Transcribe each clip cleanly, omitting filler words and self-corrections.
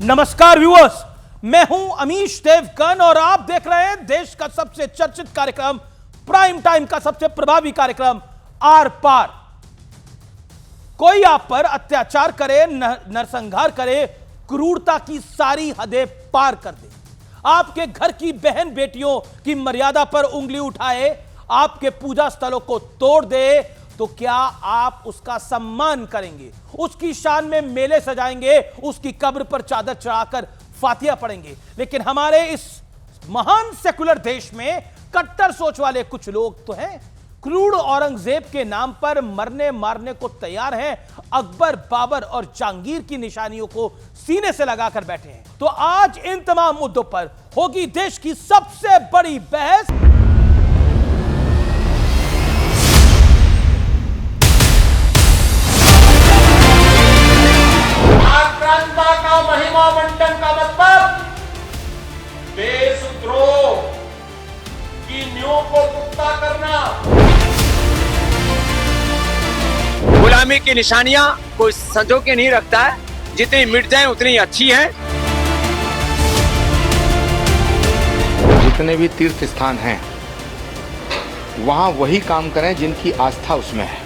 नमस्कार व्यूअर्स, मैं हूं अमीश देवगन और आप देख रहे हैं देश का सबसे चर्चित कार्यक्रम, प्राइम टाइम का सबसे प्रभावी कार्यक्रम आर पार। कोई आप पर अत्याचार करे, नरसंहार करे, क्रूरता की सारी हदें पार कर दे, आपके घर की बहन बेटियों की मर्यादा पर उंगली उठाए, आपके पूजा स्थलों को तोड़ दे, तो क्या आप उसका सम्मान करेंगे? उसकी शान में मेले सजाएंगे, उसकी कब्र पर चादर चढ़ाकर फातिहा पढ़ेंगे? लेकिन हमारे इस महान सेकुलर देश में कट्टर सोच वाले कुछ लोग तो हैं, क्रूर औरंगजेब के नाम पर मरने मारने को तैयार हैं, अकबर, बाबर और जहांगीर की निशानियों को सीने से लगाकर बैठे हैं। तो आज इन तमाम मुद्दों पर होगी देश की सबसे बड़ी बहस। आक्रांता का महिमा मंडन का मतलब देशद्रोह की नींव को पुख्ता करना। गुलामी की निशानियां कोई संजो के नहीं रखता है, जितनी मिट जाए उतनी अच्छी है। जितने भी तीर्थ स्थान हैं वहां वही काम करें जिनकी आस्था उसमें है।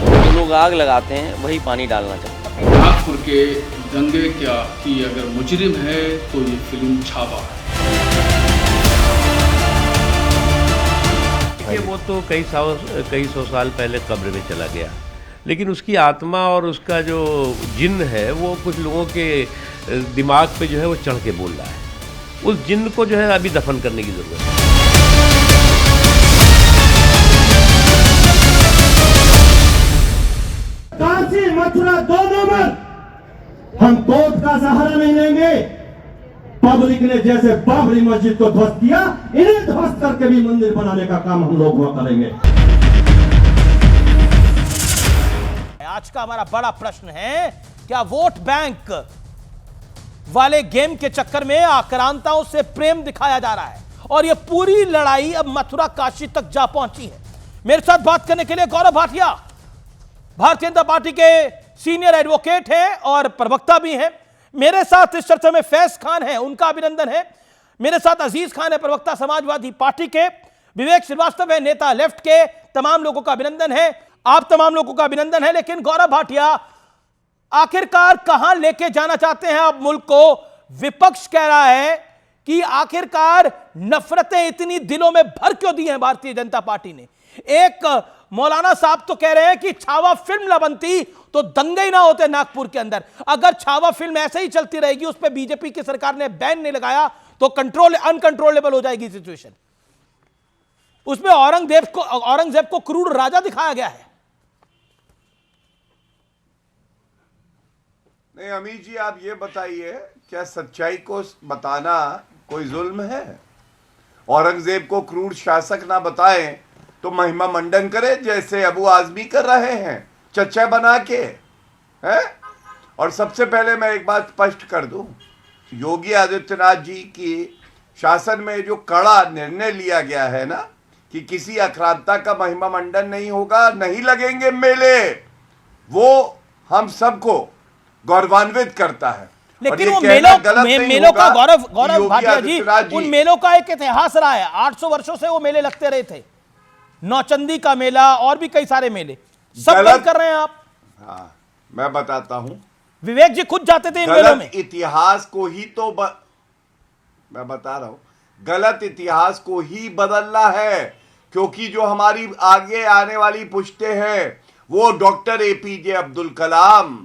जो लोग आग लगाते हैं वही पानी डालना चाहते हैं। नागपुर के दंगे की अगर मुजरिम है तो ये फिल्म छावा है। वो तो कई सौ साल पहले कब्र में चला गया, लेकिन उसकी आत्मा और उसका जो जिन्न है वो कुछ लोगों के दिमाग पे जो है वो चढ़ के बोल रहा है। उस जिन्न को जो है अभी दफन करने की जरूरत है। काशी मथुरा दोनों में हम कोर्ट का सहारा नहीं लेंगे। पब्लिक ने जैसे बाबरी मस्जिद को ध्वस्त किया, इन्हें ध्वस्त करके भी मंदिर बनाने का काम हम लोग हुआ करेंगे। आज का हमारा बड़ा प्रश्न है, क्या वोट बैंक वाले गेम के चक्कर में आक्रांताओं से प्रेम दिखाया जा रहा है और यह पूरी लड़ाई अब मथुरा काशी तक जा पहुंची है? मेरे साथ बात करने के लिए गौरव भाटिया, भारतीय जनता पार्टी के सीनियर एडवोकेट हैं और प्रवक्ता भी हैं। मेरे साथ इस चर्चा में फैज खान है, उनका अभिनंदन है। मेरे साथ अजीज खान है, प्रवक्ता समाजवादी पार्टी के। विवेक श्रीवास्तव है, नेता लेफ्ट के। तमाम लोगों का अभिनंदन है, आप तमाम लोगों का अभिनंदन है। लेकिन गौरव भाटिया, आखिरकार कहां लेके जाना चाहते हैं आप मुल्क को? विपक्ष कह रहा है कि आखिरकार नफरतें इतनी दिलों में भर क्यों दी हैं भारतीय जनता पार्टी ने? एक मौलाना साहब तो कह रहे हैं कि छावा फिल्म न बनती तो दंगे ही ना होते नागपुर के अंदर। अगर छावा फिल्म ऐसे ही चलती रहेगी, उस पर बीजेपी की सरकार ने बैन नहीं लगाया, तो अनकंट्रोलेबल हो जाएगी सिचुएशन। उसमें औरंगजेब को क्रूर राजा दिखाया गया है। नहीं अमीश जी, आप ये बताइए, क्या सच्चाई को बताना कोई जुल्म है? औरंगजेब को क्रूर शासक ना बताएं तो महिमा मंडन करे, जैसे अबू आजमी कर रहे हैं चच्चा बना के, हैं? और सबसे पहले मैं एक बात स्पष्ट कर दूं, योगी आदित्यनाथ जी की शासन में जो कड़ा निर्णय लिया गया है ना कि किसी आक्रांता का महिमा मंडन नहीं होगा, नहीं लगेंगे मेले, वो हम सबको गौरवान्वित करता है। लेकिन वो मेलों का गौरव भाटिया जी, उन मेलों का एक इतिहास रहा है। 800 वर्षों से वो मेले लगते रहे थे। नौचंदी का मेला और भी कई सारे मेले सब बंद कर रहे हैं आप। हाँ, मैं बताता हूं, विवेक जी खुद जाते थे इन मेलों में। इतिहास को ही तो मैं बता रहा हूं, गलत इतिहास को ही बदलना है, क्योंकि जो हमारी आगे आने वाली पुश्तें हैं वो डॉक्टर एपीजे अब्दुल कलाम,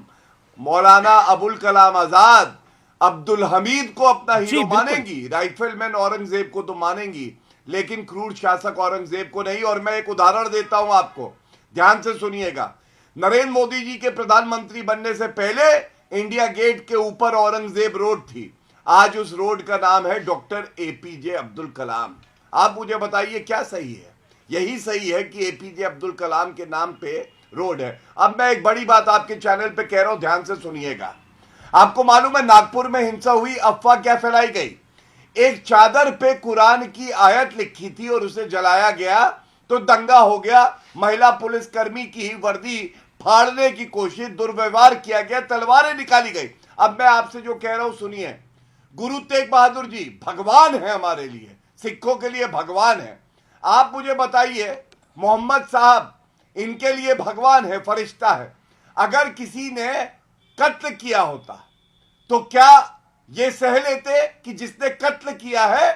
मौलाना अबुल कलाम आजाद, अब्दुल हमीद को अपना हीरो मानेंगी, राइफलमैन औरंगजेब को तो मानेंगी, लेकिन क्रूर शासक औरंगजेब को नहीं। और मैं एक उदाहरण देता हूं आपको, ध्यान से सुनिएगा। नरेंद्र मोदी जी के प्रधानमंत्री बनने से पहले इंडिया गेट के ऊपर औरंगजेब रोड थी, आज उस रोड का नाम है डॉक्टर एपीजे अब्दुल कलाम। आप मुझे बताइए क्या सही है? यही सही है कि एपीजे अब्दुल कलाम के नाम पे रोड है। अब मैं एक बड़ी बात आपके चैनल पे कह रहा हूं, ध्यान से सुनिएगा। आपको मालूम है नागपुर में हिंसा हुई, अफवाह क्या फैलाई गई? एक चादर पे कुरान की आयत लिखी थी और उसे जलाया गया तो दंगा हो गया। महिला पुलिसकर्मी की वर्दी फाड़ने की कोशिश, दुर्व्यवहार किया गया, तलवारें निकाली गई। अब मैं आपसे जो कह रहा हूं सुनिए, गुरु तेग बहादुर जी भगवान है हमारे लिए, सिखों के लिए भगवान है। आप मुझे बताइए, मोहम्मद साहब इनके लिए भगवान है, फरिश्ता है। अगर किसी ने कत्ल किया होता तो क्या ये सह लेते कि जिसने कत्ल किया है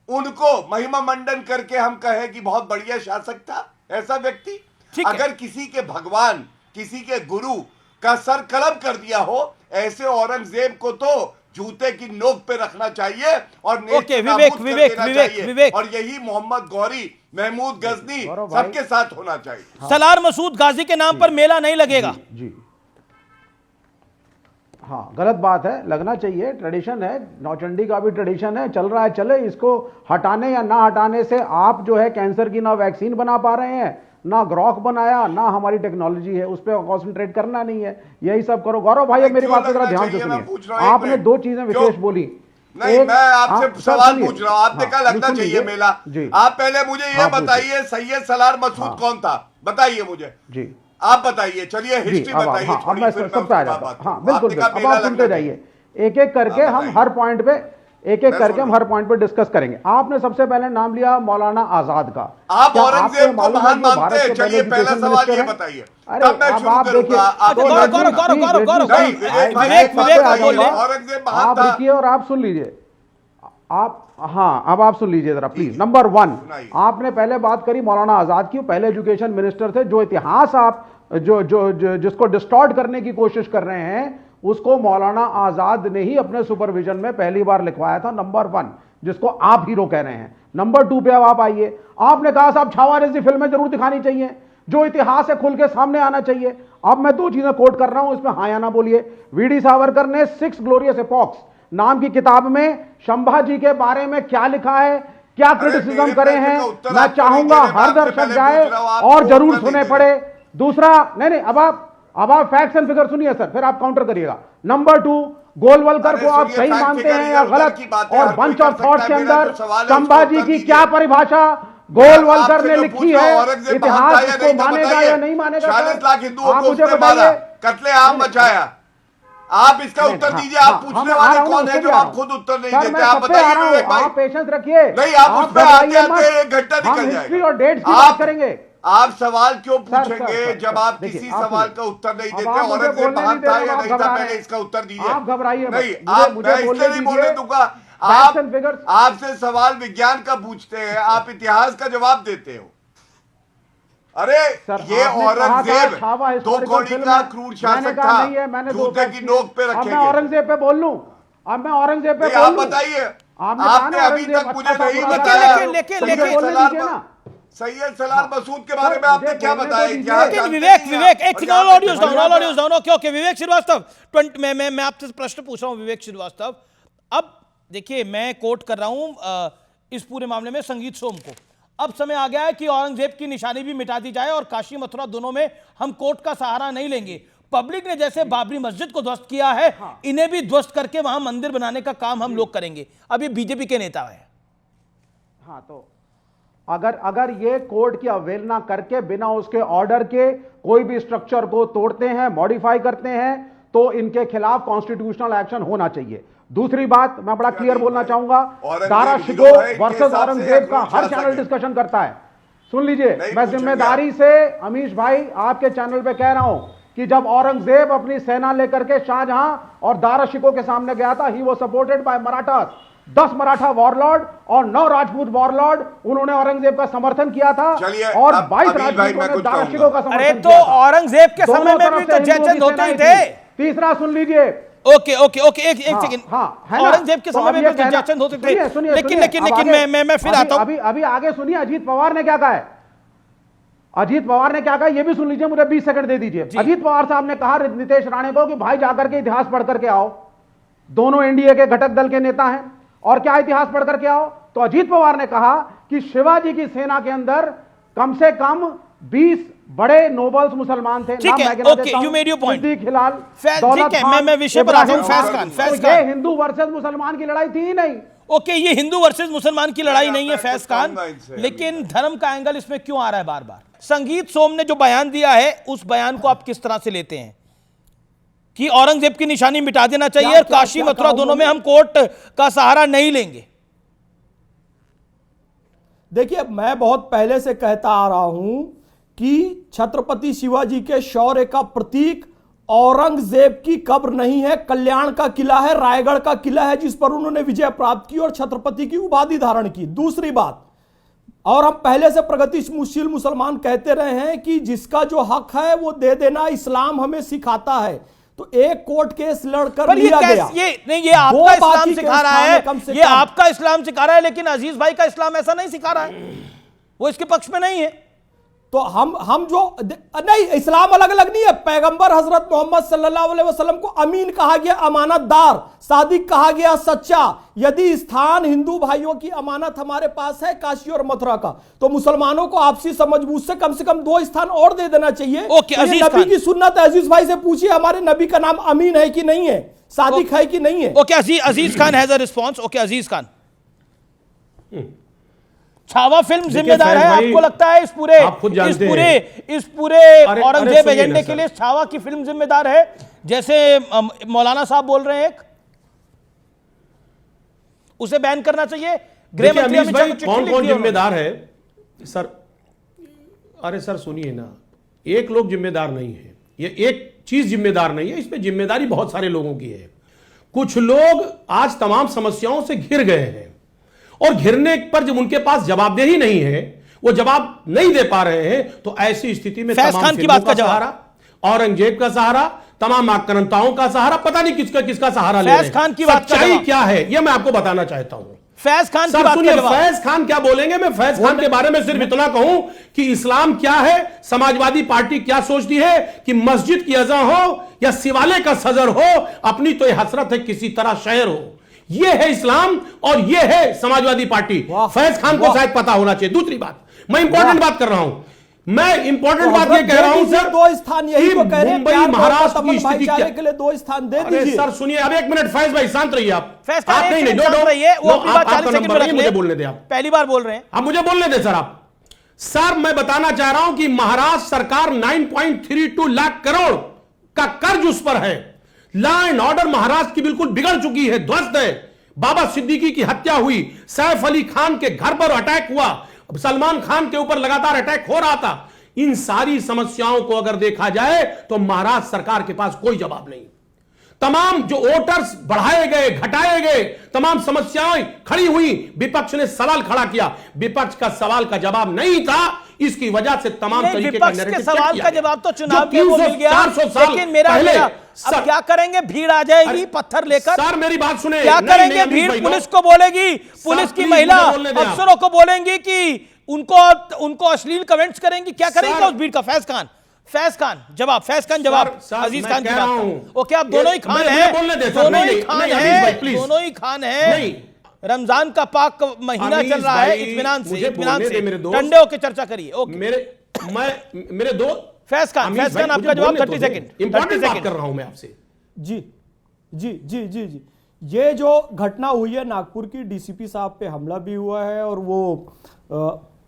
उनको महिमा मंडन करके हम कहें कि बहुत बढ़िया शासक था ऐसा व्यक्ति? अगर किसी के भगवान, किसी के गुरु का सर कलम कर दिया हो, ऐसे औरंगजेब को तो जूते की नोक पे रखना चाहिए और विवेक, और यही मोहम्मद गौरी, महमूद गजनी सबके साथ होना चाहिए। सलार मसूद गाजी के नाम पर मेला नहीं लगेगा। जी हाँ, गलत बात है, लगना चाहिए, ट्रेडिशन है, नौचंडी का भी ट्रेडिशन है, चल रहा है, चले। इसको हटाने या ना हटाने से आप जो है कैंसर की ना वैक्सीन बना पा रहे हैं, ना ग्रॉक बनाया, ना हमारी टेक्नोलॉजी है, उस पर कॉन्सेंट्रेट करना नहीं है, यही सब करो। गौरव भाई अब मेरी बात को जरा ध्यान से सुनिए। आपने दो चीजें विशेष बोली। नहीं, मैं आपसे सवाल पूछ रहा हूं, आपने कहा लगना चाहिए मेला। आप पहले मुझे ये बताइए, सैयद सलार मसूद कौन था? बताइए मुझे जी, आप बताइए। चलिए हिस्ट्री बताइए। अब मैं सबसे आ जाता हूँ। हाँ बिल्कुल, अब आप सुनते जाइए, एक एक करके हम हर पॉइंट पे डिस्कस करेंगे। आपने सबसे पहले नाम लिया मौलाना आजाद का। आप औरंगजेब को महान मानते हैं? चलिए पहला सवाल ये बताइए, तब मैं शुरू करूंगा। आप देखिए और आप सुन लीजिए। आप हाँ, अब आप सुन लीजिए जरा प्लीज। नंबर 1, आपने पहले बात करी मौलाना आजाद की, पहले एजुकेशन मिनिस्टर थे। जो इतिहास आप जिसको डिस्टॉर्ट करने की कोशिश कर रहे हैं, उसको मौलाना आजाद ने ही अपने सुपरविजन में पहली बार लिखवाया था। नंबर 1, जिसको आप हीरो कह रहे हैं। नंबर 2 पे अब आप आइए। आपने कहा साहब छावा जैसी फिल्में जरूर दिखानी चाहिए, जो इतिहास है खुल के सामने आना चाहिए। अब मैं 2 चीजें कोट कर रहा हूं, इसमें हाँ या ना बोलिए। वीडी सावरकर ने 6 ग्लोरियस एपॉक्स नाम की किताब में संभाजी के बारे में क्या लिखा है, क्या क्रिटिसिज्म करे हैं, मैं चाहूंगा हर दर्शक जाए और जरूर सुने पड़े। दूसरा, नहीं, अब आप फैक्ट्स एंड फिगर सुनिए सर, फिर आप काउंटर करिएगा। नंबर 2, गोलवलकर को आप सही मानते हैं या गलत, और बंच ऑफ थॉट्स के अंदर संभाजी की क्या परिभाषा गोलवलकर ने लिखी है, इतिहास इसको मानेगा या नहीं मानेगा? 40 लाख हिंदुओं को उसने मारा, कत्लेआम मचाया। आप इसका उत्तर दीजिए। आप पूछने वाले कौन है जो आप खुद उत्तर नहीं देते? आप बताइए। आप पेशेंस रखिए। नहीं, आप उस पर आते 1 घंटा निकल जाएगा। और डेट्स की बात करेंगे। आप सवाल क्यों पूछेंगे जब आप किसी सवाल का उत्तर नहीं देते? औरंगजेब महान था या नहीं था, पहले इसका उत्तर दीजिए। आप घबराइए नहीं, आप मैं इसलिए नहीं बोलने दूंगा। आपसे सवाल विज्ञान का पूछते हैं, आप इतिहास का जवाब देते हो। अरे ये औरंगजेब 2 कौड़ी का क्रूर शासक था, जूते की नोक पे रखेंगे। मैं औरंगजेब पे बोल लूं, अब मैं औरंगजेब पे आप बताइए। आपने अभी तक मुझे नहीं बताया सैयद सलार मसूद के बारे में आपने क्या बताया? विवेक एक ऑडियोज डाउन। ओके विवेक श्रीवास्तव, मैं आपसे प्रश्न पूछ रहा हूं। विवेक श्रीवास्तव, अब देखिए मैं कोट कर रहा हूं इस पूरे मामले में संगीत सोम को। अब समय आ गया है कि औरंगजेब की निशानी भी मिटा दी जाए और काशी मथुरा दोनों में हम कोर्ट का सहारा नहीं लेंगे। पब्लिक ने जैसे बाबरी मस्जिद को ध्वस्त किया है, इन्हें भी ध्वस्त करके वहां मंदिर बनाने का काम हम लोग करेंगे। अब ये बीजेपी के नेता है। हाँ, तो अगर ये कोर्ट की अवहेलना करके बिना उसके ऑर्डर के कोई भी स्ट्रक्चर को तोड़ते हैं, मॉडिफाई करते हैं, तो इनके खिलाफ कॉन्स्टिट्यूशनल एक्शन होना चाहिए। दूसरी बात मैं बड़ा क्लियर बोलना चाहूंगा, दारा शिकोह वर्सेस औरंगजेब का हर चैनल डिस्कशन करता है। सुन लीजिए, मैं जिम्मेदारी से अमीश भाई आपके चैनल पे कह रहा हूं कि जब औरंगजेब अपनी सेना लेकर के शाहजहां और दारा शिकोह के सामने गया था, he was supported by Marathas. 10 Maratha warlord और 9 राजपूत वॉरलॉर्ड, उन्होंने औरंगजेब का समर्थन किया था और 22 राजपूतों ने दारा शिकोह का समर्थन किया। अरे तो औरंगजेब के समय में भी तो जयचंद होते ही थे। तीसरा सुन लीजिए। ओके एक सेकंड। औरंगजेब के समय में भी तो जयचंद होते थे। लेकिन मैं फिर आता हूं। अभी आगे सुनिए, अजीत पवार ने क्या कहा है। अजीत पवार ने क्या कहा ये भी सुन लीजिए, मुझे 20 सेकंड दे दीजिए। अजीत पवार साहब ने कहा नितेश राणे को कि भाई जाकर के इतिहास पढ़ करके आओ। दोनों एनडीए के घटक दल के नेता हैं और क्या इतिहास पढ़ करके आओ। तो अजीत पवार ने कहा कि शिवाजी की सेना के अंदर कम से कम 20 बड़े नोबल्स मुसलमान थे। ठीक है, okay, you made your point. Siddiq Hilal, ठीक दौलत है, खान, मैं विषय पर आता हूं। इब्राहिम फैज खान, फैज तो खान। ये हिंदू वर्सेस मुसलमान की लड़ाई थी ही नहीं। ओके, ये हिंदू वर्सेस मुसलमान की लड़ाई नहीं है फैज खान, कहूंगा इनसे लेकिन धर्म का एंगल इसमें क्यों आ रहा है बार बार? संगीत सोम ने जो बयान दिया है, उस बयान को आप किस तरह से लेते हैं कि औरंगजेब की निशानी मिटा देना चाहिए और काशी मथुरा दोनों में हम कोर्ट का सहारा नहीं लेंगे? देखिए, मैं बहुत पहले से कहता आ रहा हूं कि छत्रपति शिवाजी के शौर्य का प्रतीक औरंगजेब की कब्र नहीं है, कल्याण का किला है, रायगढ़ का किला है, जिस पर उन्होंने विजय प्राप्त की और छत्रपति की उपाधि धारण की। दूसरी बात, और हम पहले से प्रगतिशील मुसलमान कहते रहे हैं कि जिसका जो हक है वो दे देना इस्लाम हमें सिखाता है। तो एक कोर्ट केस लड़कर लिया गया, ये आपका इस्लाम सिखा रहा है, ये आपका इस्लाम सिखा रहा है, लेकिन अजीज भाई का इस्लाम ऐसा नहीं सिखा रहा है, वो इसके पक्ष में नहीं है। तो हम जो नहीं, इस्लाम अलग अलग नहीं है। पैगंबर हजरत मोहम्मद सल्लल्लाहु अलैहि वसल्लम को अमीन कहा गया, अमानतदार, सादिक कहा गया, सच्चा। यदि स्थान हिंदू भाइयों की अमानत हमारे पास है काशी और मथुरा का, तो मुसलमानों को आपसी समझबूझ से कम 2 स्थान और दे देना चाहिए। ओके, नबी की सुन्नत है, अजीज भाई से पूछिए हमारे नबी का नाम अमीन है कि नहीं है, सादिक है कि नहीं है। Okay, Aziz Khan has a response. Okay, Aziz Khan, Chhaava film जिम्मेदार है आपको लगता है इस पूरे औरंगजेब एजेंडे के लिए? छावा की फिल्म जिम्मेदार है, जैसे मौलाना साहब बोल रहे हैं, एक उसे बैन करना चाहिए। गृह मंत्री अमित शाह को चिट्ठी लिखी है। कौन जिम्मेदार है सर? अरे सर सुनिए ना, एक लोग जिम्मेदार नहीं है, ये एक चीज जिम्मेदार नहीं है, इसमें जिम्मेदारी बहुत सारे लोगों की है। कुछ लोग आज तमाम समस्याओं से घिर गए हैं और घिरने पर जब उनके पास जवाबदेही नहीं है, वो जवाब नहीं दे पा रहे हैं, तो ऐसी स्थिति में फैज खान की बात का सहारा, औरंगजेब का सहारा, तमाम आक्रांताओं का सहारा, पता नहीं किसका सहारा ले रहे हैं। फैज खान की बात सच्चाई क्या है ये मैं आपको बताना चाहता हूं। फैज खान की बात का जवाब। फैज खान क्या बोलेंगे? मैं फैज खान के बारे में सिर्फ इतना कहूं कि इस्लाम क्या है, समाजवादी पार्टी क्या सोचती है कि मस्जिद की अज़ां हो या शिवालय का सजर हो, अपनी तो यह हसरत है किसी तरह शहर हो। ये है इस्लाम और ये है समाजवादी पार्टी। फैज खान को शायद पता होना चाहिए। दूसरी बात, मैं इंपॉर्टेंट बात कर रहा हूं, मैं इंपॉर्टेंट बात ये कह रहा हूं सर, 2 स्थान यही तो कह रहे हैं, मुंबई महाराष्ट्र की स्थिति क्या के लिए 2 स्थान दे दीजिए। सर सुनिए, अब 1 मिनट फैज भाई शांत रहिए आप। फैज खान आप मुझे बोलने दे, आप पहली बार बोल रहे हैं, आप मुझे बोलने दे सर। सर मैं बताना चाह रहा हूं कि महाराष्ट्र सरकार 9.32 लाख करोड़ का कर्ज उस पर है। लॉ एंड ऑर्डर महाराष्ट्र की बिल्कुल बिगड़ चुकी है, ध्वस्त है। बाबा सिद्दीकी की हत्या हुई, सैफ अली खान के घर पर अटैक हुआ, सलमान खान के ऊपर लगातार अटैक हो रहा था। इन सारी समस्याओं को अगर देखा जाए तो महाराष्ट्र सरकार के पास कोई जवाब नहीं। तमाम जो वोटर्स बढ़ाए गए, घटाए गए, तमाम समस्याएं खड़ी हुई, विपक्ष ने सवाल खड़ा किया, विपक्ष का सवाल का जवाब नहीं था, इसकी वजह से तमाम तरीके का विपक्ष के सवाल का जवाब तो चुनाव में वो मिल गया, लेकिन मेरा अब क्या करेंगे? भीड़ आ जाएगी पत्थर लेकर। सर मेरी बात सुने, क्या करेंगे? भीड़ पुलिस को बोलेगी, पुलिस की महिला अफसरों को बोलेंगी कि उनको अश्लील कमेंट्स करेंगी, क्या करेंगे उस भीड़ का? फैज खान जवाब, फैज खान जवाब, अजीज खान की बात। ओके, आप दोनों ही खान हैं, दोनों ही खान हैं। रमजान का पाक महीना चल रहा है, इत्मीनान से ठंडे होकर चर्चा करिए। ओके, मेरे दो फैज खान आपका जवाब 30 सेकंड। इंपॉर्टेंट बात कर रहा हूं मैं आपसे। जी जी जी जी जी ये जो घटना हुई है, नागपुर की डीसीपी साहब पे हमला भी हुआ है और वो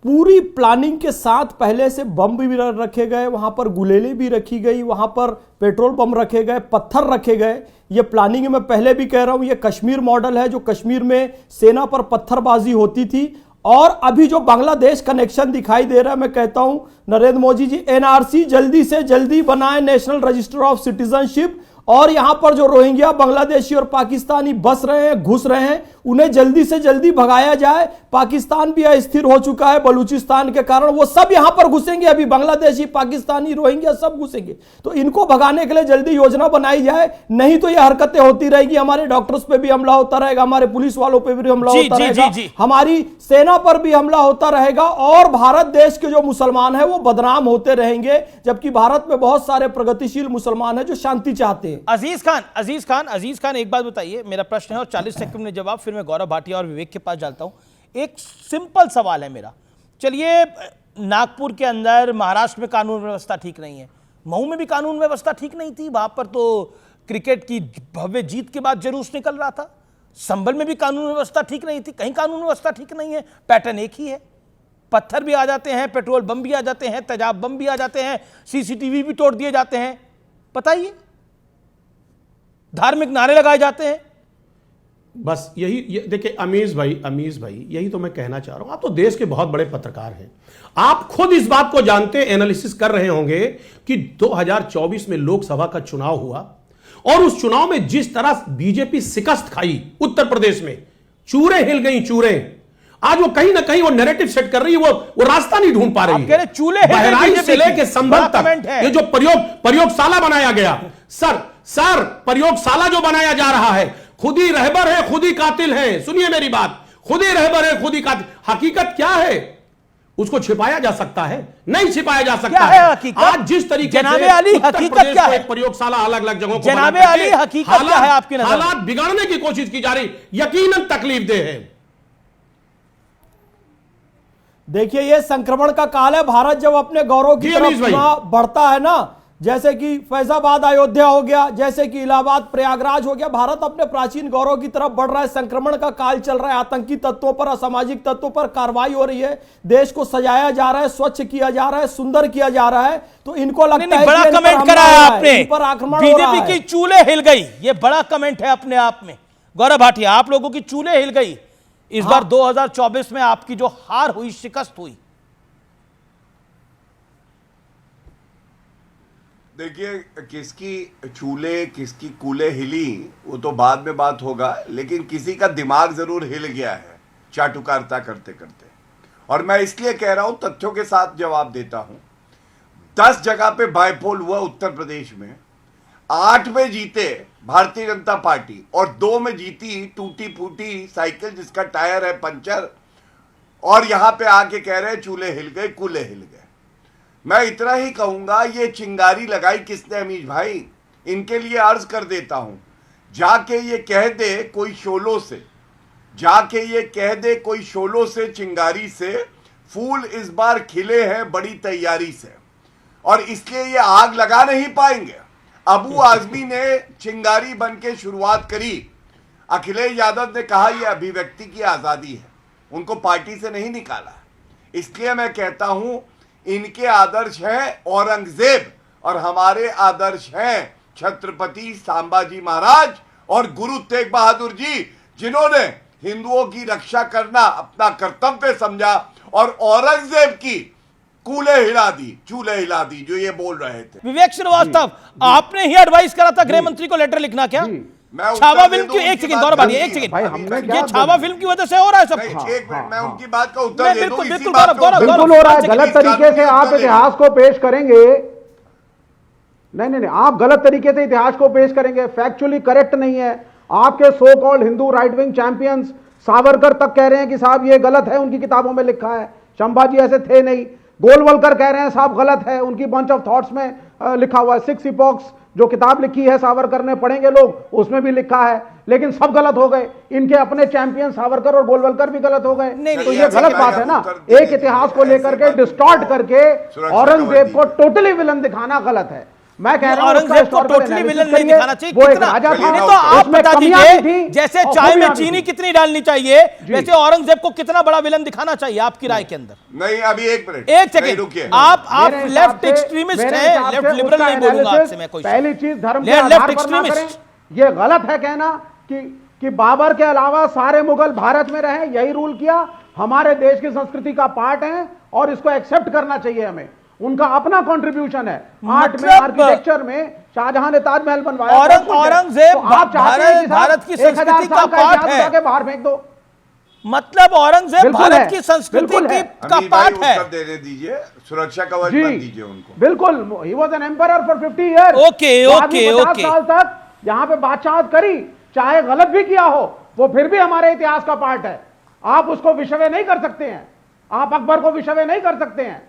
पूरी प्लानिंग के साथ पहले से बम भी रखे गए, वहां पर गुलेली भी रखी गई, वहां पर पेट्रोल बम रखे गए, पत्थर रखे गए। ये प्लानिंग मैं पहले भी कह रहा हूं, ये कश्मीर मॉडल है, जो कश्मीर में सेना पर पत्थरबाजी होती थी। और अभी जो बांग्लादेश कनेक्शन दिखाई दे रहा है, मैं कहता हूं नरेंद्र मोदी जी एनआरसी जल्दी से जल्दी बनाए, नेशनल रजिस्टर ऑफ सिटीजनशिप, और यहां पर जो रोहिंग्या बांग्लादेशी और पाकिस्तानी बस रहे हैं, घुस रहे हैं, उन्हें जल्दी से जल्दी भगाया जाए। पाकिस्तान भी अस्थिर हो चुका है बलूचिस्तान के कारण, वो सब यहां पर घुसेंगे, अभी बांग्लादेशी, पाकिस्तानी, रोहिंग्या सब घुसेंगे। तो इनको भगाने के लिए जल्दी योजना बनाई जाए, नहीं तो ये हरकतें होती रहेगी। हमारे डॉक्टर्स पे भी हमला होता रहेगा, हमारे पुलिस वालों पे भी हमला होता रहेगा, हमारी सेना पर भी हमला होता रहेगा, और भारत देश के जो मुसलमान है वो बदनाम होते रहेंगे, जबकि भारत में बहुत सारे प्रगतिशील मुसलमान है जो शांति चाहते हैं। अजीज खान एक बात बताइए, मेरा प्रश्न है और 40 सेकंड में जवाब, फिर मैं गौरव भाटिया और विवेक के पास जाता हूं। एक सिंपल सवाल है मेरा, चलिए नागपुर के अंदर, महाराष्ट्र में कानून व्यवस्था ठीक नहीं है, मऊ में भी कानून व्यवस्था ठीक नहीं थी, वहां पर तो क्रिकेट की भव्य जीत के बाद जुलूस निकल रहा था। संभल में भी कानून व्यवस्था ठीक नहीं थी, कहीं कानून व्यवस्था ठीक नहीं है, पैटर्न एक ही है। पत्थर भी आ जाते हैं, पेट्रोल बम भी आ जाते हैं, तेजाब बम भी आ जाते हैं, सीसीटीवी भी तोड़ दिए जाते हैं, बताइए, धार्मिक नारे लगाए जाते हैं। बस यही देखिए अमीज भाई यही तो मैं कहना चाह रहा हूं। आप तो देश के बहुत बड़े पत्रकार हैं, आप खुद इस बात को जानते, एनालिसिस कर रहे होंगे कि 2024 में लोकसभा का चुनाव हुआ और उस चुनाव में जिस तरह बीजेपी शिकस्त खाई उत्तर प्रदेश में, चूरे हिल गई चूरे। आज वो कहीं ना कहीं वो नैरेटिव सेट कर रही है, वो रास्ता नहीं ढूंढ पा रही है। बहराइच से लेकर संभल तक ये जो प्रयोगशाला बनाया गया, सर प्रयोगशाला जो बनाया जा रहा है, खुद ही रहबर है, खुद ही कातिल है। सुनिए मेरी बात, खुद ही रहबर है, खुद ही कातिल। हकीकत क्या है? उसको छिपाया जा सकता है? नहीं छिपाया जा सकता है। आज जिस तरीके से हकीकत क्या है, प्रयोगशाला अलग अलग जगहों को हकीकत क्या है आपकी नजर? हालात बिगाड़ने की कोशिश की जा रही, यकीनन तकलीफदेह है। देखिए, ये संक्रमण का काल है। भारत जब अपने गौरव की तरफ बढ़ता है ना, जैसे कि फैजाबाद अयोध्या हो गया, जैसे कि इलाहाबाद प्रयागराज हो गया, भारत अपने प्राचीन गौरव की तरफ बढ़ रहा है। संक्रमण का काल चल रहा है, आतंकी तत्वों पर, असामाजिक तत्वों पर कार्रवाई हो रही है, देश को सजाया जा रहा है, स्वच्छ किया जा रहा है, सुंदर किया जा रहा है। तो इनको लगता है बड़ा कमेंट करा है आपने, पर आक्रमण बीजेपी की चूल्हे हिल गई, ये बड़ा कमेंट है अपने आप में। गौरव भाटिया, आप लोगों की चूल्हे हिल गई इस बार 2024 में, आपकी जो हार हुई, शिकस्त हुई। देखिए, किसकी चूल्हे किसकी कूले हिली वो तो बाद में बात होगा, लेकिन किसी का दिमाग जरूर हिल गया है चाटुकारिता करते करते। और मैं इसलिए कह रहा हूं, तथ्यों के साथ जवाब देता हूं। 10 जगह पे बायपोल हुआ उत्तर प्रदेश में, 8 में जीते भारतीय जनता पार्टी और 2 में जीती टूटी फूटी साइकिल जिसका टायर है पंचर, और यहां पे आके कह रहे हैं चूल्हे हिल गए, कूले हिल गए। मैं इतना ही कहूंगा, ये चिंगारी लगाई किसने अमीश भाई? इनके लिए अर्ज कर देता हूं, जाके ये कह दे कोई शोलों से, जाके ये कह दे कोई शोलों से, चिंगारी से, फूल इस बार खिले हैं बड़ी तैयारी से, और इसलिए ये आग लगा नहीं पाएंगे। अबू आजमी ने चिंगारी बन के शुरुआत करी, अखिलेश यादव ने कहा यह अभिव्यक्ति की आजादी है, उनको पार्टी से नहीं निकाला। इसलिए मैं कहता हूं, इनके आदर्श हैं औरंगजेब और हमारे आदर्श हैं छत्रपति संभाजी महाराज और गुरु तेग बहादुर जी, जिन्होंने हिंदुओं की रक्षा करना अपना कर्तव्य समझा और औरंगजेब की कूले हिला दी, चूल्हे हिला दी, जो ये बोल रहे थे। विवेक श्रीवास्तव, आपने ही एडवाइस करा था गृह मंत्री को लेटर लिखना क्या? छावा फिल्म की, एक सेकंड गौरव भाटिया, एक सेकंड, ये छावा फिल्म की वजह से हो रहा है सब कुछ। एक मिनट, मैं उनकी बात का उत्तर दे दूं। बिल्कुल हो रहा है, गलत तरीके से आप इतिहास को पेश करेंगे। नहीं, आप गलत तरीके से इतिहास को पेश करेंगे, फैक्चुअली करेक्ट नहीं है। आपके so called Hindu right wing champions Savarkar तक कह रहे हैं कि साहब ये गलत है, उनकी किताबों में लिखा है, संभाजी ऐसे थे नहीं। गोलवलकर कह रहे हैं साहब गलत है, उनकी बंच ऑफ थॉट्स में लिखा हुआ है। 6 इपॉक्स जो किताब लिखी है सावरकर ने, पढ़ेंगे लोग, उसमें भी लिखा है, लेकिन सब गलत हो गए। इनके अपने चैंपियन सावरकर और गोलवलकर भी गलत हो गए। तो ये गलत बात है ना, एक इतिहास को लेकर के डिस्टॉर्ट करके औरंगजेब को टोटली विलन दिखाना गलत है। मैं कह रहा हूं औरंगजेब को टोटली विलन नहीं दिखाना चाहिए। वो एक राजा था, तो आप बता दीजिए, जैसे चाय में चीनी कितनी डालनी चाहिए, वैसे औरंगजेब को कितना बड़ा विलन दिखाना चाहिए आपकी राय के अंदर? नहीं, अभी एक मिनट, एक सेकंड, आप लेफ्ट एक्सट्रीमिस्ट हैं, लेफ्ट लिबरल नहीं बोलूंगा आपसे मैं कोई। पहली चीज धर्म के आधार पर ना करें। ये गलत है कहना कि बाबर के अलावा सारे मुगल भारत में रहे, यही रूल किया, हमारे देश की संस्कृति का पार्ट है और इसको एक्सेप्ट करना चाहिए हमें। उनका अपना कंट्रीब्यूशन है, आर्ट में, आर्किटेक्चर में। शाहजहां ने ताजमहल बनवाया, औरंगजेब भारत की संस्कृति का पार्ट है, बाहर फेंक दो। मतलब औरंगजेब भारत की संस्कृति का पार्ट है। देने दीजिए, सुरक्षा कवच बन दीजिए उनको। बिल्कुल, he was an emperor for 50 years. Okay, 50 साल तक यहाँ पे बादशाहत करी, चाहे गलत भी किया हो, वो फिर भी हमारे इतिहास का पार्ट है। आप उसको विषय नहीं कर सकते हैं, आप अकबर को विषय नहीं कर सकते हैं।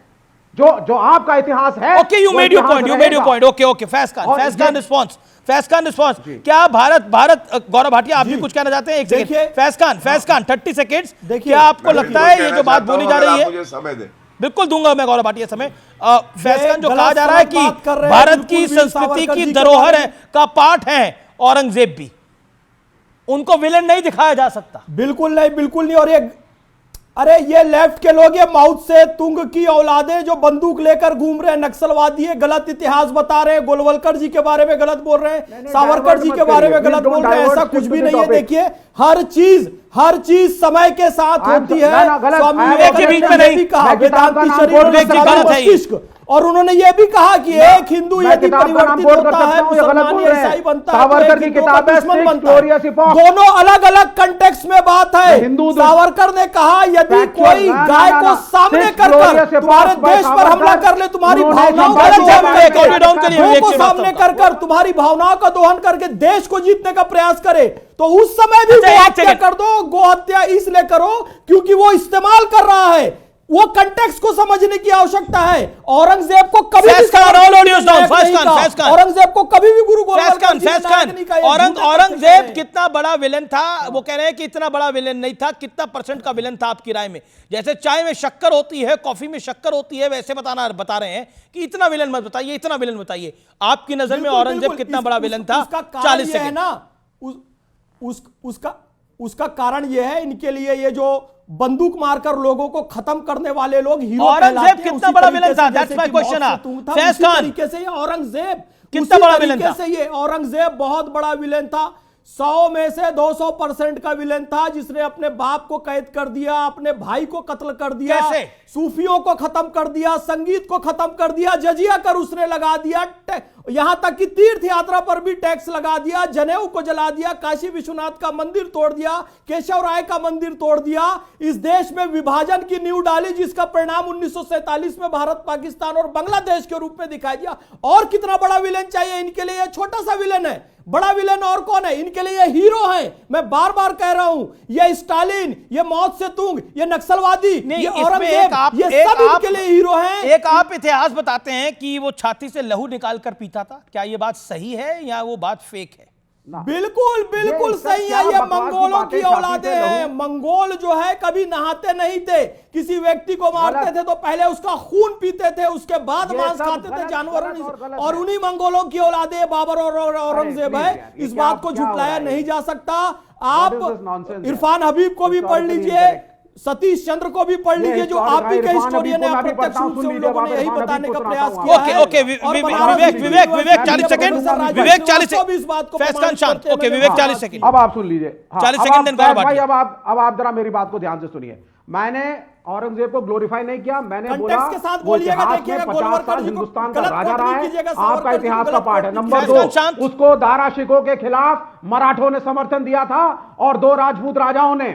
जो आपका इतिहास है। Okay, you made your point. Okay, Faiz Khan response. क्या भारत गौरव भाटिया, आप भी कुछ कहना चाहते हैं? एक सेकंड, फैज़ खान 30 सेकंड्स। क्या आपको लगता है ये जो बात बोली जा रही है, मुझे समय दे, बिल्कुल दूंगा मैं गौरव भाटिया समय। फैज खान, जो कहा जा रहा है कि भारत की संस्कृति की धरोहर है का पार्ट है औरंगजेब भी, उनको विलेन नहीं दिखाया जा सकता। बिल्कुल नहीं, बिल्कुल नहीं। और ये अरे ये लेफ्ट के लोग, ये माउथ से तुंग की औलादें जो बंदूक लेकर घूम रहे हैं, नक्सलवादी है, गलत इतिहास बता रहे हैं, गोलवलकर जी के बारे में गलत बोल रहे हैं, सावरकर जी के बारे में गलत बोल रहे हैं। ऐसा कुछ भी नहीं है। देखिए हर चीज समय के साथ होती है। स्वामी विवेकानंद ने भी कहा वेदांति शरीर और उन्होंने ये भी कहा कि एक हिंदू यदि परिवर्तित होता है, मुसलमान या ईसाई बनता है, सावरकर की किताब है दुश्मन बनता है। दोनों अलग अलग कंटेक्स्ट में बात है। सावरकर ने कहा यदि कोई गाय को सामने कर तुम्हारे देश पर हमला कर ले, तुम्हारी भावनाओं को सामने कर तुम्हारी भावनाओं का दोहन करके देश को जीतने का प्रयास करे, तो उस समय भी गो हत्या कर दो। गो हत्या इसलिए करो क्योंकि वो इस्तेमाल कर रहा है। वो कंटेक्स्ट को समझने की आवश्यकता है। औरंगजेब को कभी भी गुरु औरंगजेब कितना बड़ा विलेन था, वो कह रहे हैं कि इतना बड़ा विलेन नहीं था। कितना परसेंट का विलेन था आपकी राय में? जैसे चाय में शक्कर होती है, कॉफी में शक्कर होती है, वैसे बता रहे हैं कि इतना विलेन मत बताइए, इतना विलेन बताइए। आपकी नजर में औरंगजेब कितना बड़ा विलेन था? 40 सेकंड ना। उसका कारण यह है, इनके लिए ये जो बंदूक मारकर लोगों को खत्म करने वाले लोग हीरो औरंगजेब कितना बड़ा विलेन था? That's my question. Faiz Khan, तरीके से ये औरंगजेब कितना बड़ा विलेन था? ये औरंगजेब बहुत बड़ा विलेन था। 100 में से 200% का विलेन था, जिसने अपने बाप को कैद कर दिया, अपने भाई को कत्ल कर दिया, कैसे? सूफियों को खत्म कर दिया, संगीत को खत्म कर दिया, जजिया कर उसने लगा दिया, यहां तक कि तीर्थ यात्रा पर भी टैक्स लगा दिया, जनेऊ को जला दिया, काशी विश्वनाथ का मंदिर तोड़ दिया, केशव राय का मंदिर तोड़ दिया, इस देश में विभाजन की नींव डाली, जिसका परिणाम 1947 में भारत, पाकिस्तान और बांग्लादेश के रूप में दिखाई दिया। और कितना बड़ा विलेन चाहिए इनके लिए? छोटा सा विलेन है। बड़ा विलेन और कौन है इनके लिए? ये हीरो है। मैं बार बार कह रहा हूं, ये स्टालिन, ये मौत से तुंग, ये नक्सलवादी, ये औरंगजेब, ये सब इनके लिए हीरो हैं। एक आप इतिहास बताते हैं कि वो छाती से लहू निकाल कर पीता था, क्या ये बात सही है या वो बात फेक है? बिल्कुल सही है। ये मंगोलों की औलादे हैं। मंगोल जो है कभी नहाते नहीं थे। किसी व्यक्ति को मारते थे तो पहले उसका खून पीते थे, उसके बाद मांस खाते थे जानवरों। और उन्हीं मंगोलों की औलादे बाबर और औरंगजेब है। इस बात को झुटलाया नहीं जा सकता। आप इरफान हबीब को भी पढ़ लीजिए, सतीश चंद्र को भी पढ़ लीजिए, जो आप ही के हिस्टोरियन है। अप्रत्यक्ष रूप से उन लोगों ने यही बताने का प्रयास किया है। ओके विवेक 40 सेकंड। विवेक 40 सेकंड। फैज खान शांत। ओके विवेक 40 सेकंड। अब आप सुन लीजिए 40 सेकंड। भाई अब आप जरा मेरी बात को ध्यान से सुनिए। मैंने औरंगजेब को ग्लोरीफाई नहीं किया। मैंने बोला के साथ बोलिएगा, देखिएगा 50 साल हिंदुस्तान का राजा रहा है, आपका इतिहास का पार्ट है। नंबर 2, उसको दारा शिकोह के खिलाफ मराठों ने समर्थन दिया था और 2 राजपूत राजाओं ने।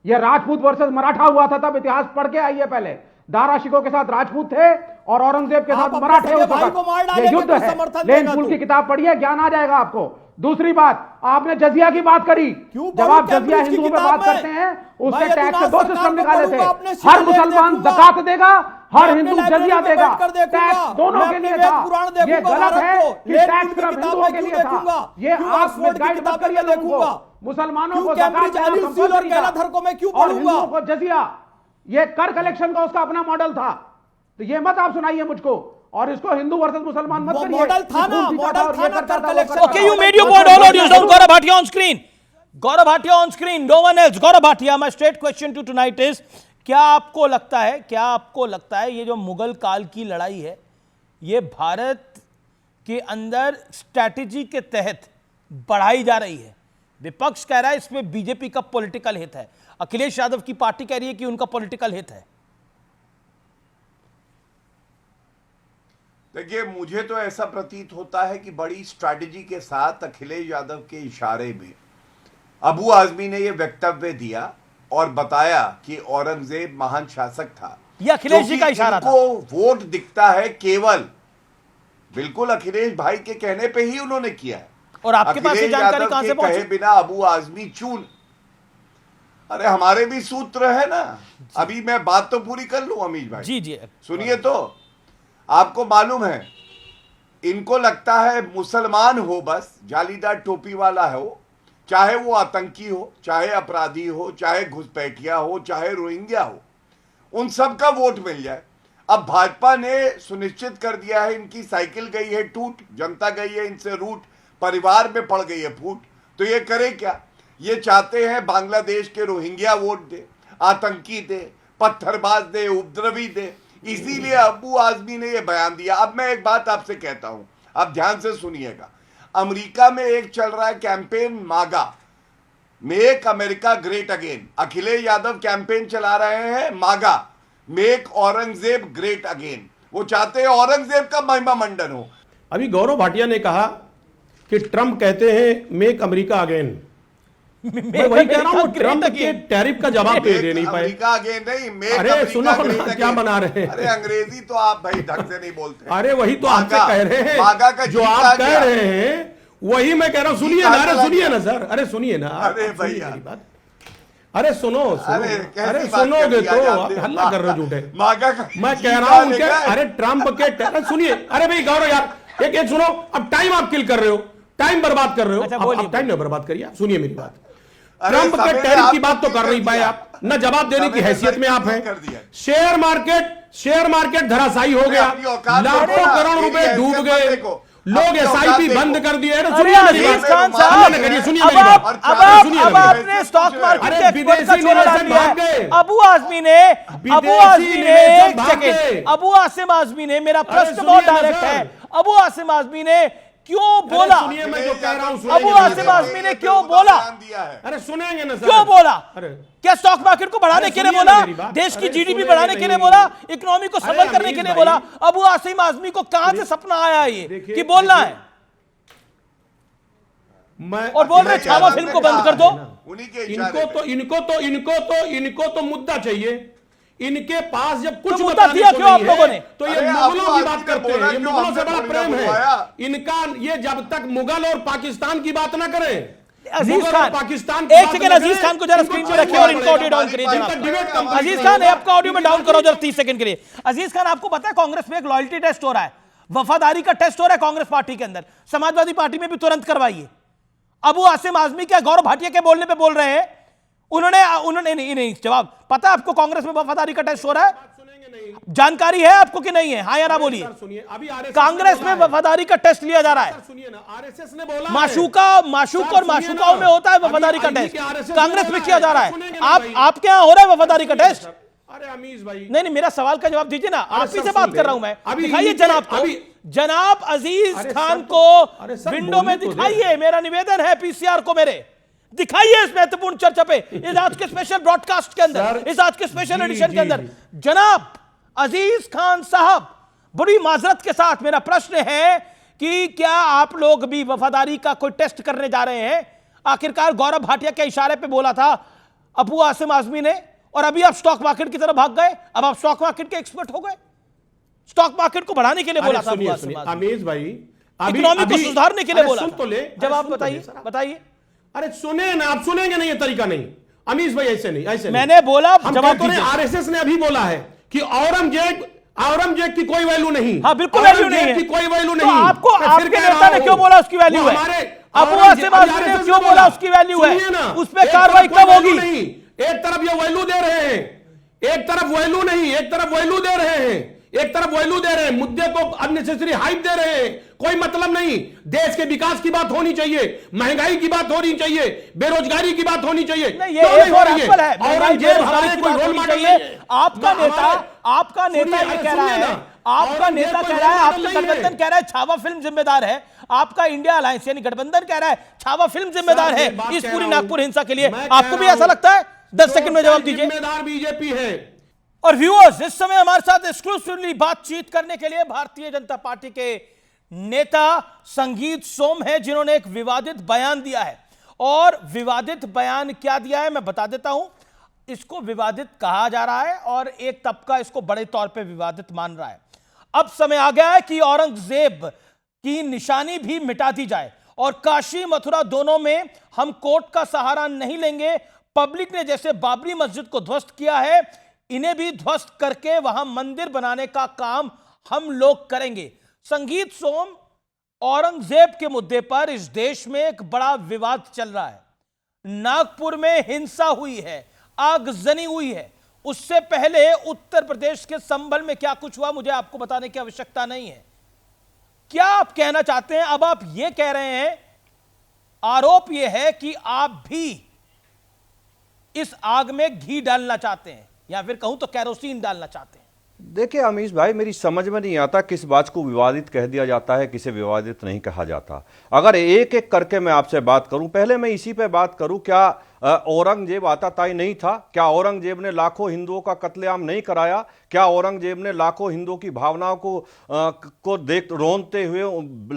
यह राजपूत वर्सेस मराठा हुआ था, तब इतिहास पढ़ के आइए। पहले दारा शिकोह के साथ राजपूत थे और औरंगजेब के साथ मराठे। ये युद्ध है। लेन फूल की किताब पढ़िए, ज्ञान आ जाएगा आपको। दूसरी बात, आपने जजिया की बात करी। जब आप जजिया हिंदुओं पे बात करते हैं, उसके टैक्स से 2 सिस्टम निकाले थे। हर मुसलमान ज़कात देगा, हर हिंदू जजिया देगा। टैक्स दोनों के लिए था। ये गलत है कि टैक्स सिर्फ हिंदुओं के लिए था। ये आप गाइड मत करिए लोगों को। मुसलमानों को ज़कात देना कंपल्सरी था और हिंदुओं को जजिया। ये कर कलेक्शन का उसका अपना मॉडल था। तो ये मत आप सुनाइए मुझको, और इसको हिंदू वर्सेस मुसलमान मत करिए। मॉडल था ना कर collection. Okay you made your point. All audience down. Gaurav Bhatia on screen. Gaurav Bhatia on screen, no one else. Gaurav Bhatia, my straight question to tonight is, क्या आपको लगता है ये जो मुगल काल की लड़ाई है, ये भारत के अंदर स्ट्रैटेजी के तहत बढ़ाई जा रही है? विपक्ष कह रहा है इसमें बीजेपी का पॉलिटिकल हित है, अखिलेश यादव की पार्टी कह रही है कि उनका पॉलिटिकल हित है। देखिए, मुझे तो ऐसा प्रतीत होता है कि बड़ी स्ट्रैटेजी के साथ अखिलेश यादव के इशारे में अबू आजमी ने यह वक्तव्य दिया और बताया कि औरंगजेब महान शासक था। यह अखिलेश जी का इशारा था। वोट दिखता है केवल बिल्कुल अखिलेश भाई के कहने पे ही उन्होंने किया है। और आपके पास ये जानकारी कहां से पहुंची? कहे बिना अबू आजमी चून। अरे हमारे भी सूत्र है ना। अभी मैं बात तो पूरी कर लूं अमीश भाई। जी सुनिए तो, आपको मालूम है, इनको लगता है मुसलमान हो बस, जालीदार टोपी वाला हो, चाहे वो आतंकी हो, चाहे अपराधी हो, चाहे घुसपैठिया हो, चाहे रोहिंग्या हो, उन सब का वोट मिल जाए। अब भाजपा ने सुनिश्चित कर दिया है, इनकी साइकिल गई है टूट, जनता गई है इनसे रूट, परिवार में पड़ गई है फूट, तो ये करे क्या? ये चाहते हैं बांग्लादेश के रोहिंग्या वोट दे, आतंकी दे, पत्थरबाज दे, उपद्रवी दे। इसीलिए अबू आजमी ने यह बयान दिया। अब मैं एक बात आपसे कहता हूं, आप ध्यान से सुनिएगा। अमेरिका में एक चल रहा है कैंपेन मागा, make America great again. Akhilesh Yadav campaign चला रहे हैं मागा, मेक औरंगजेब ग्रेट अगेन। वो चाहते हैं औरंगजेब का महिमा मंडन हो। अभी गौरव भाटिया ने कहा कि ट्रंप कहते हैं मेक अमेरिका अगेन। मैं वही कह रहा हूं, ट्रंप के टैरिफ का जवाब दे नहीं पाए। अमेरिका अगेन नहीं, मेक अरे सुनो क्या अगेन। बना रहे हैं? अरे अंग्रेजी तो आप भाई ढंग से नहीं बोलते। अरे वही तो आपसे कह रहे हैं, मागा का जो आप कह रहे हैं वही मैं कह रहा हूं। सुनिए ना, अरे सुनिए ना सर, अरे सुनिए ना, अरे भैया बात, अरे सुनो, अरे सुनोगे तो आप हल्ला कर रहे हो झूठे। मैं कह रहा हूं कि अरे ट्रंप के, सुनिए, अरे भाई गौरव यार एक सुनो, अब टाइम आप किल कर रहे हो, टाइम बर्बाद कर रहे हो। आप टाइम ना बर्बाद करिए, सुनिए मेरी बात। ट्रंप के टैरिफ की बात तो कर नहीं पाए आप, न जवाब देने की हैसियत में आप हैं। शेयर मार्केट धराशायी हो गया, लाखों करोड़ रुपए डूब गए, लोग एसआईपी बंद कर दिए। अजीज खान साहब, अब आपने स्टॉक मार्केट के एक्सपर्ट का छोरा डाल दिया है। अबू आसिम आजमी ने, मेरा प्रश्न बहुत डायरेक्ट है, अबू आसिम आजमी ने क्यों बोला? मैं जो कह रहा हूं, अबू आसिम आजमी ने क्यों बोला? अरे सुनेंगे ना सर, क्यों बोला? क्या स्टॉक मार्केट को बढ़ाने के लिए बोला? देश की जीडीपी बढ़ाने के लिए बोला? इकोनॉमी को सबल करने के लिए बोला? अबू आसिम आजमी को कहां से सपना आया ये कि बोलना है? और बोल रहे छावा फिल्म को बंद कर दो। इनको तो मुद्दा चाहिए। इनके पास जब कुछ तो मुद्दा दिया क्यों आप लोगों ने? तो ये मुगलों की बात करते हैं, ये मुगलों से बड़ा प्रेम है इनका। ये जब तक मुगल और पाकिस्तान की बात ना करें, अजीज खान, पाकिस्तान, एक सेकंड अजीज खान को जरा स्क्रीन पे रखिए और इनका ऑडियो डाउन करिए जनाब। अजीज खान, आपका ऑडियो में डाउन करो जरा 30 सेकंड के लिए। अजीज खान, आपको पता है कांग्रेस में एक लॉयल्टी टेस्ट हो रहा है, वफादारी का टेस्ट हो रहा है कांग्रेस पार्टी के अंदर। समाजवादी पार्टी में भी तुरंत करवाइए। अबू आसिम आजमी क्या गौरव भाटिया के बोलने पे बोल रहे हैं? उन्होंने नहीं जवाब। पता है आपको कांग्रेस में वफादारी का टेस्ट हो रहा है? जानकारी है आपको कि नहीं है? हाँ या ना बोलिए। कांग्रेस में वफादारी का टेस्ट लिया जा रहा है। आरएसएस ने बोला, माशूक और माशूकाओं में होता है वफादारी का टेस्ट, कांग्रेस में किया जा रहा है। आपके यहां हो रहा है वफादारी का टेस्ट? अरे अमीज भाई, नहीं, मेरा सवाल का जवाब दीजिए ना। आप ही से बात कर रहा हूं मैं। दिखाइए जनाब को, जनाब अजीज खान को विंडो में दिखाइए। मेरा निवेदन है पीसीआर को, मेरे दिखाइए इस महत्वपूर्ण चर्चा पे, इस आज के स्पेशल ब्रॉडकास्ट के अंदर, इस आज के स्पेशल एडिशन के अंदर। जनाब अजीज खान साहब, बड़ी माजरत के साथ मेरा प्रश्न है कि क्या आप लोग भी वफादारी का कोई टेस्ट करने जा रहे हैं? आखिरकार गौरव भाटिया के इशारे पे बोला था अबू आसिम आजमी ने, और अभी आप स्टॉक मार्केट की तरफ भाग गए। अब आप स्टॉक मार्केट के एक्सपर्ट हो गए। स्टॉक मार्केट को बढ़ाने के लिए बोला था अमीज भाई, इकोनॉमी को सुधारने के लिए बोला। सुन तो ले, जवाब बताइए। अरे सुने ना, आप सुनेंगे नहीं, ये तरीका नहीं अमीज भाई, ऐसे नहीं। मैंने बोला, जवाब आरएसएस ने अभी बोला है कि औरंगजेब की कोई वैल्यू नहीं। हाँ, बिल्कुल वैल्यू नहीं है, की कोई वैल्यू तो नहीं। आपको आपके नेता ने क्यों बोला उसकी वैल्यू है? अबू आसिम आजमी ने क्यों बोला उसकी वैल्यू है? उस पर कार्रवाई कब होगी? एक तरफ ये वैल्यू दे रहे हैं, एक तरफ वैल्यू नहीं, एक तरफ वैल्यू दे रहे हैं, एक तरफ वैल्यू दे रहे हैं, मुद्दे को अननेसेसरी हाइप दे रहे हैं। कोई मतलब नहीं। देश के विकास की बात होनी चाहिए, महंगाई की बात होनी चाहिए, बेरोजगारी की बात होनी चाहिए। नहीं, ये एक और एप्पल है। औरंगजेब हमारे कोई रोल मॉडल चाहिए। आपका नेता ये कह रहा है, आपका नेता कह रहा है, आपका गठबंधन कह रहा है छावा फिल्म जिम्मेदार है, आपका इंडिया अलायंस यानी गठबंधन कह रहा है छावा फिल्म जिम्मेदार है इस पूरी नागपुर हिंसा के लिए। आपको भी ऐसा लगता है? 10 सेकंड में जवाब दीजिए। जिम्मेदार बीजेपी है। और व्यूअर्स, इस समय हमारे साथ एक्सक्लूसिवली बातचीत करने के लिए भारतीय जनता पार्टी के नेता संगीत सोम है, जिन्होंने एक विवादित बयान दिया है। और विवादित बयान क्या दिया है मैं बता देता हूं। इसको विवादित कहा जा रहा है और एक तबका इसको बड़े तौर पे विवादित मान रहा है। अब समय आ गया है कि औरंगजेब की निशानी भी मिटा दी जाए और काशी मथुरा दोनों में हम कोर्ट का सहारा नहीं लेंगे। पब्लिक ने जैसे बाबरी मस्जिद को ध्वस्त किया है, इन्हें भी ध्वस्त करके वहां मंदिर बनाने का काम हम लोग करेंगे। संगीत सोम, औरंगजेब के मुद्दे पर इस देश में एक बड़ा विवाद चल रहा है। नागपुर में हिंसा हुई है, आगजनी हुई है, उससे पहले उत्तर प्रदेश के संभल में क्या कुछ हुआ मुझे आपको बताने की आवश्यकता नहीं है। क्या आप कहना चाहते हैं? अब आप यह कह रहे हैं, आरोप यह है कि आप भी इस आग में घी डालना चाहते हैं, या फिर कहूं तो कैरोसिन डालना चाहते हैं। देखिए अमीश भाई, मेरी समझ में नहीं आता किस बात को विवादित कह दिया जाता है, किसे विवादित नहीं कहा जाता। अगर एक एक करके मैं आपसे बात करूं, पहले मैं इसी पे बात करूं, क्या औरंगजेब आताताई नहीं था? क्या औरंगजेब ने लाखों हिंदुओं का कत्लेआम नहीं कराया? क्या औरंगजेब ने लाखों हिंदुओं की भावनाओं को देख रोनते हुए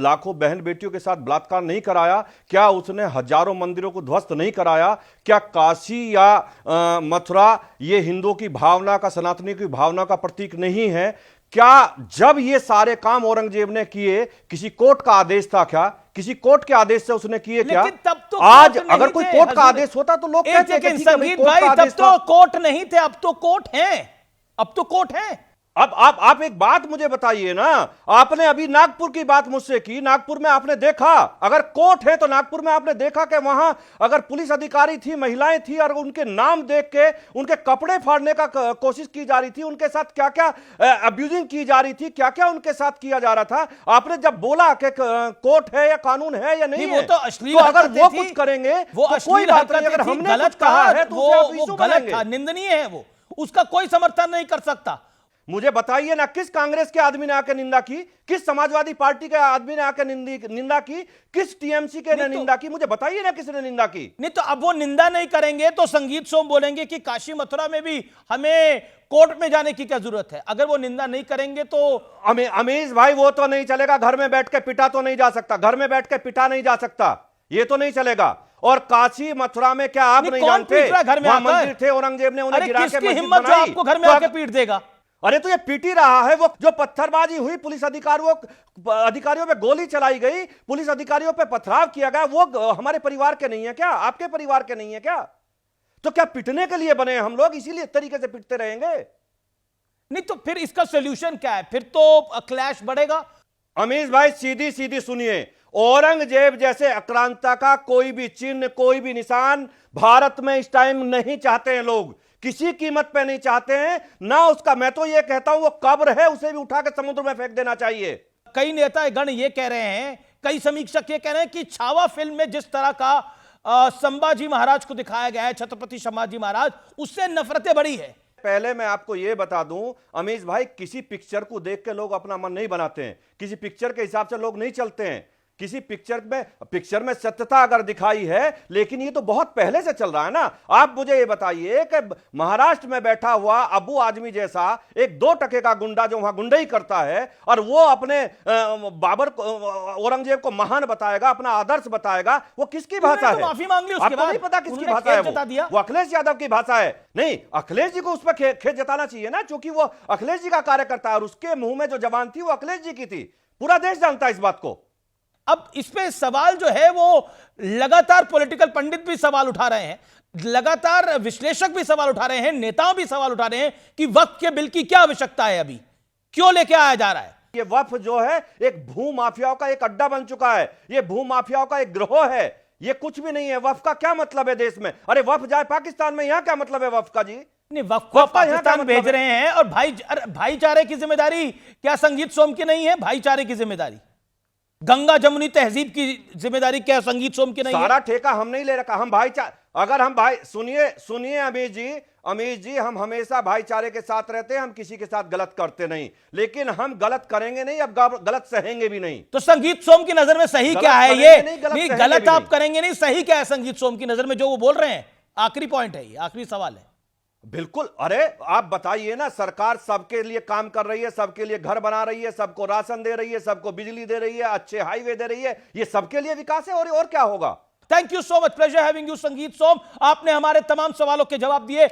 लाखों बहन बेटियों के साथ बलात्कार नहीं कराया? क्या उसने हजारों मंदिरों को ध्वस्त नहीं कराया? क्या काशी या मथुरा ये हिंदुओं की भावना का, सनातनी की भावना का प्रतीक नहीं है? क्या जब ये सारे काम औरंगजेब ने किए, किसी कोर्ट का आदेश था क्या? किसी कोर्ट के आदेश से उसने किए क्या? तब तो आज अगर कोई कोर्ट का आदेश होता तो लोग कहते हैं संगीत भाई, तब तो कोर्ट नहीं थे, अब तो कोर्ट हैं। अब तो कोर्ट है। अब आप एक बात मुझे बताइए ना, आपने अभी नागपुर की बात मुझसे की, नागपुर में आपने देखा, अगर कोर्ट है तो नागपुर में आपने देखा कि वहां अगर पुलिस अधिकारी थी, महिलाएं थी, और उनके नाम देख के उनके कपड़े फाड़ने का कोशिश की जा रही थी, उनके साथ क्या क्या अब्यूजिंग की जा रही थी, क्या क्या उनके साथ किया जा रहा था। आपने जब बोला कि कोर्ट है या कानून है या नहीं, वो तो अश्लील, अगर वो कुछ करेंगे वो कोई बात नहीं, अगर हमने गलत कहा है तो वो गलत था, निंदनीय है, वो उसका कोई समर्थन नहीं कर सकता। मुझे बताइए ना, किस कांग्रेस के आदमी ने आकर निंदा की, किस समाजवादी पार्टी के आदमी ने आकर निंदा की, किस टीएमसी के ने निंदा की? मुझे बताइए ना किसने निंदा की। नहीं तो अब वो निंदा नहीं करेंगे तो संगीत सोम बोलेंगे कि काशी मथुरा में भी हमें कोर्ट में जाने की क्या जरूरत है। अगर वो निंदा नहीं करेंगे तो अमीश भाई वो तो नहीं चलेगा, घर में बैठ के पिटा तो नहीं जा सकता, घर में बैठ के पिटा नहीं जा सकता, ये तो नहीं चलेगा। और काशी मथुरा में क्या आप नहीं जानते, वहां मंदिर थे, औरंगजेब ने उन्हें गिरा के मस्जिद हिम्मत जो आपको घर में आके पीट देगा? अरे तो ये पीटी रहा है, वो जो पत्थरबाजी हुई, पुलिस अधिकारियों पे गोली चलाई गई, पुलिस अधिकारियों पे पथराव किया गया, वो हमारे परिवार के नहीं है क्या? आपके परिवार के नहीं है क्या? तो क्या पिटने के लिए बने हम लोग, इसीलिए तरीके से पिटते रहेंगे? नहीं तो फिर इसका सोल्यूशन क्या है? फिर तो क्लैश बढ़ेगा। अमीश भाई सीधी सीधी सुनिए, औरंगजेब जैसे आक्रांता का कोई भी चिन्ह, कोई भी निशान भारत में इस टाइम नहीं चाहते हैं लोग, किसी कीमत पे नहीं चाहते हैं ना उसका। मैं तो ये कहता हूं वो कब्र है, उसे भी उठा के समुद्र में फेंक देना चाहिए। कई नेता गण ये कह रहे हैं, कई समीक्षक ये कह रहे हैं कि छावा फिल्म में जिस तरह का संभाजी महाराज को दिखाया गया है, छत्रपति संभाजी महाराज, उससे नफरतें बढ़ी है। पहले मैं आपको यह बता दूं अमीश भाई, किसी पिक्चर को देख के लोग अपना मन नहीं बनाते हैं, किसी पिक्चर के हिसाब से लोग नहीं चलते हैं। किसी पिक्चर में सत्यता अगर दिखाई है, लेकिन ये तो बहुत पहले से चल रहा है ना। आप मुझे ये बताइए कि महाराष्ट्र में बैठा हुआ अबू आजमी जैसा एक 2 टके का गुंडा जो वहां गुंडाई करता है, और वो अपने बाबर औरंगजेब को महान बताएगा, अपना आदर्श बताएगा, वो किसकी भाषा है? माफी मांग ली उसके आपको बाद नहीं पता किसकी भाषा है? वो अखिलेश यादव की भाषा है। नहीं, अखिलेश जी को उस पर खेत जताना चाहिए ना, क्योंकि वो अखिलेश जी का कार्यकर्ता है, और उसके मुंह में जो जबान थी वो अखिलेश जी की थी। पूरा देश जानता है इस बात को। अब इस पे सवाल जो है वो लगातार पॉलिटिकल पंडित भी सवाल उठा रहे हैं, लगातार विश्लेषक भी सवाल उठा रहे हैं, नेता भी सवाल उठा रहे हैं कि वक्फ के बिल की क्या आवश्यकता है, अभी क्यों लेके आया जा रहा है। ये वक्फ जो है एक भू माफियाओं का एक अड्डा बन चुका है, ये भू माफियाओं का एक गिरोह है, ये कुछ भी नहीं है। वक्फ का क्या मतलब है देश में? अरे वक्फ जाए पाकिस्तान में, यहां क्या मतलब है वक्फ का जी? नहीं, वक्फ को पाकिस्तान भेज रहे हैं, और भाईचारे की जिम्मेदारी क्या संगीत सोम की नहीं है? भाईचारे की जिम्मेदारी, गंगा जमुनी तहजीब की जिम्मेदारी क्या संगीत सोम की नहीं है? सारा ठेका हम नहीं ले रखा, हम भाईचारा। अगर हम सुनिए अमीश जी, हम हमेशा भाईचारे के साथ रहते हैं, हम किसी के साथ गलत करते नहीं, लेकिन हम गलत करेंगे नहीं, अब गलत सहेंगे भी नहीं। तो संगीत सोम की नजर में सही क्या है? ये नहीं, गलत आप करेंगे नहीं, सही क्या है संगीत सोम की नजर में जो वो बोल रहे हैं? आखिरी पॉइंट है, ये आखिरी सवाल है। बिल्कुल, अरे आप बताइए ना, सरकार सबके लिए काम कर रही है, सबके लिए घर बना रही है, सबको राशन दे रही है, सबको बिजली दे रही है, अच्छे हाईवे दे रही है, ये सबके लिए विकास है, और क्या होगा? Thank you so much, pleasure having you संगीत सोम। आपने हमारे तमाम सवालों के जवाब दिए।